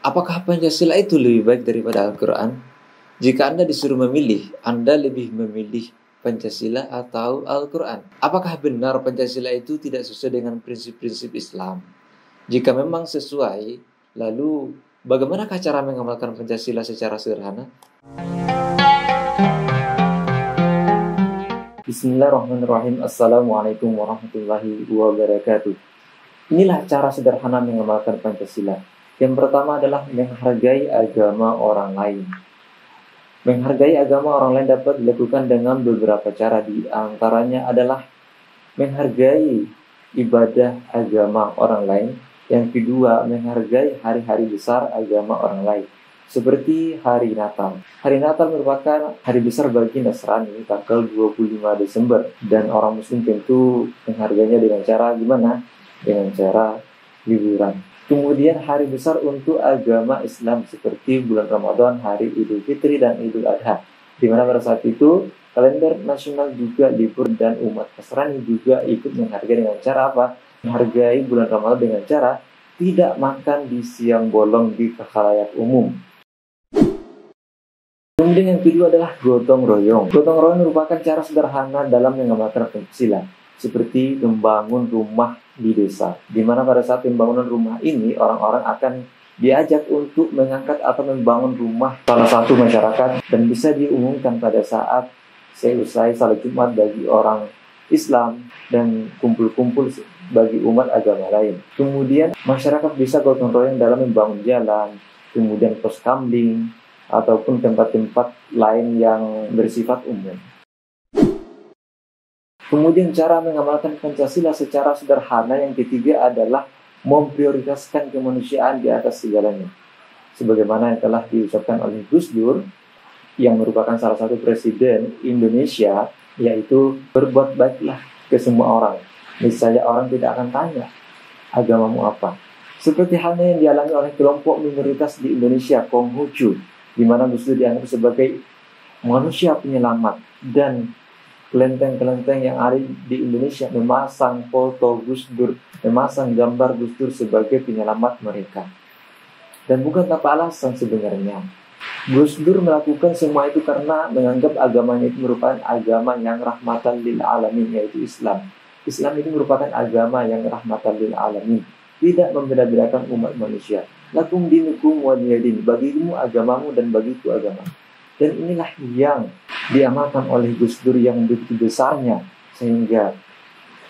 Apakah Pancasila itu lebih baik daripada Al-Quran? Jika Anda disuruh memilih, Anda lebih memilih Pancasila atau Al-Quran? Apakah benar Pancasila itu tidak sesuai dengan prinsip-prinsip Islam? Jika memang sesuai, lalu bagaimanakah cara mengamalkan Pancasila secara sederhana? Bismillahirrahmanirrahim. Assalamualaikum warahmatullahi wabarakatuh. Inilah cara sederhana mengamalkan Pancasila. Yang pertama adalah menghargai agama orang lain. Menghargai agama orang lain dapat dilakukan dengan beberapa cara. Di antaranya adalah menghargai ibadah agama orang lain. Yang kedua, menghargai hari-hari besar agama orang lain, seperti hari Natal. Hari Natal merupakan hari besar bagi Nasrani, tanggal 25 Desember. Dan orang Muslim tentu menghargainya dengan cara gimana? Dengan cara liburan. Kemudian hari besar untuk agama Islam seperti bulan Ramadan, hari Idul Fitri dan Idul Adha, di mana pada saat itu kalender nasional juga libur dan umat Nasrani juga ikut menghargai dengan cara apa? Menghargai bulan Ramadan dengan cara tidak makan di siang bolong di khalayak umum. Kemudian yang kedua adalah gotong royong. Gotong royong merupakan cara sederhana dalam mengamalkan Pancasila, seperti membangun rumah di desa, di mana pada saat pembangunan rumah ini orang-orang akan diajak untuk mengangkat atau membangun rumah salah satu masyarakat, dan bisa diumumkan pada saat selesai salat Jumat bagi orang Islam dan kumpul-kumpul bagi umat agama lain. Kemudian masyarakat bisa gotong royong dalam membangun jalan, kemudian pos kamling ataupun tempat-tempat lain yang bersifat umum. Kemudian cara mengamalkan Pancasila secara sederhana yang ketiga adalah memprioritaskan kemanusiaan di atas segalanya. Sebagaimana yang telah diucapkan oleh Gus Dur, yang merupakan salah satu presiden Indonesia, yaitu berbuat baiklah ke semua orang. Misalnya orang tidak akan tanya agamamu apa. Seperti halnya yang dialami oleh kelompok minoritas di Indonesia, Konghucu, di mana Gus Dur dianggap sebagai manusia penyelamat, dan kelenteng-kelenteng yang ada di Indonesia memasang foto Gus Dur, memasang gambar Gus Dur sebagai penyelamat mereka. Dan bukan tanpa alasan sebenarnya. Gus Dur melakukan semua itu karena menganggap agamanya itu merupakan agama yang rahmatan lil alamin, yaitu Islam. Islam itu merupakan agama yang rahmatan lil alamin, tidak membeda-bedakan umat manusia. Lakum dinukum waliyadin, bagimu agamamu dan bagiku agama. Dan inilah yang diamalkan oleh Gus Dur yang begitu besarnya, sehingga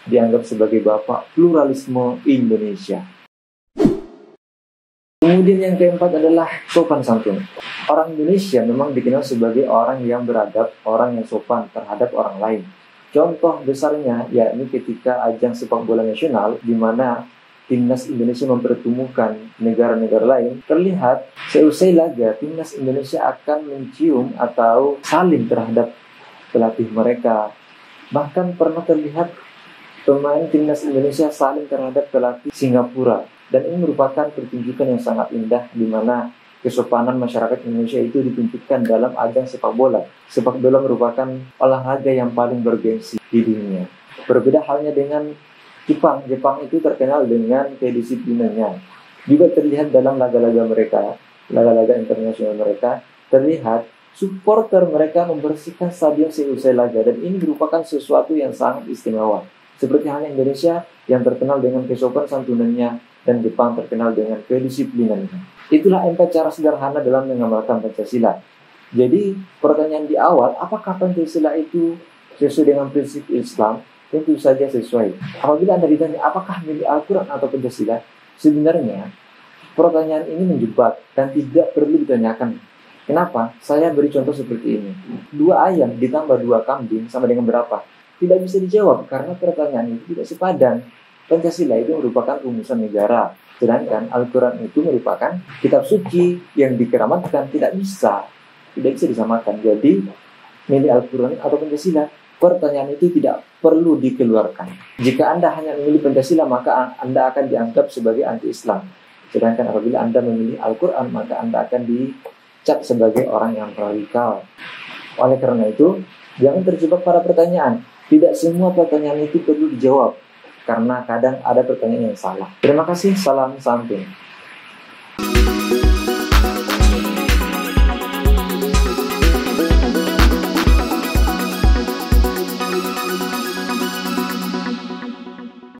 dianggap sebagai bapak pluralisme Indonesia. Kemudian yang keempat adalah sopan santun. Orang Indonesia memang dikenal sebagai orang yang beradab, orang yang sopan terhadap orang lain. Contoh besarnya yakni ketika ajang sepak bola nasional, di mana timnas Indonesia mempertemukan negara-negara lain, terlihat seusai laga timnas Indonesia akan mencium atau salim terhadap pelatih mereka. Bahkan pernah terlihat pemain timnas Indonesia saling terhadap pelatih Singapura. Dan ini merupakan pertunjukan yang sangat indah, di mana kesopanan masyarakat Indonesia itu ditunjukkan dalam ajang sepak bola. Sepak bola merupakan olahraga yang paling bergengsi di dunia. Berbeda halnya dengan Jepang. Jepang itu terkenal dengan kedisiplinannya. Juga terlihat dalam laga-laga mereka, laga-laga internasional mereka, terlihat supporter mereka membersihkan stadion seusai laga. Dan ini merupakan sesuatu yang sangat istimewa. Seperti halnya Indonesia yang terkenal dengan kesopan santunannya, dan Jepang terkenal dengan kedisiplinannya. Itulah 4 cara sederhana dalam mengamalkan Pancasila. Jadi pertanyaan di awal, apakah Pancasila itu sesuai dengan prinsip Islam? Tentu saja sesuai. Apabila Anda ditanya apakah milih Al-Quran atau Pancasila, sebenarnya pertanyaan ini menjebak dan tidak perlu ditanyakan. Kenapa? Saya beri contoh seperti ini. 2 ayam ditambah 2 kambing sama dengan berapa? Tidak bisa dijawab karena pertanyaan itu tidak sepadan. Pancasila itu merupakan rumusan negara, sedangkan Al-Quran itu merupakan kitab suci yang dikeramatkan. Tidak bisa disamakan. Jadi milih Al-Quran atau Pancasila, pertanyaan itu tidak perlu dikeluarkan. Jika Anda hanya memilih Pancasila, maka Anda akan dianggap sebagai anti-Islam. Sedangkan apabila Anda memilih Al-Quran, maka Anda akan dicap sebagai orang yang radikal. Oleh karena itu, jangan terjebak pada pertanyaan. Tidak semua pertanyaan itu perlu dijawab, karena kadang ada pertanyaan yang salah. Terima kasih, salam santun.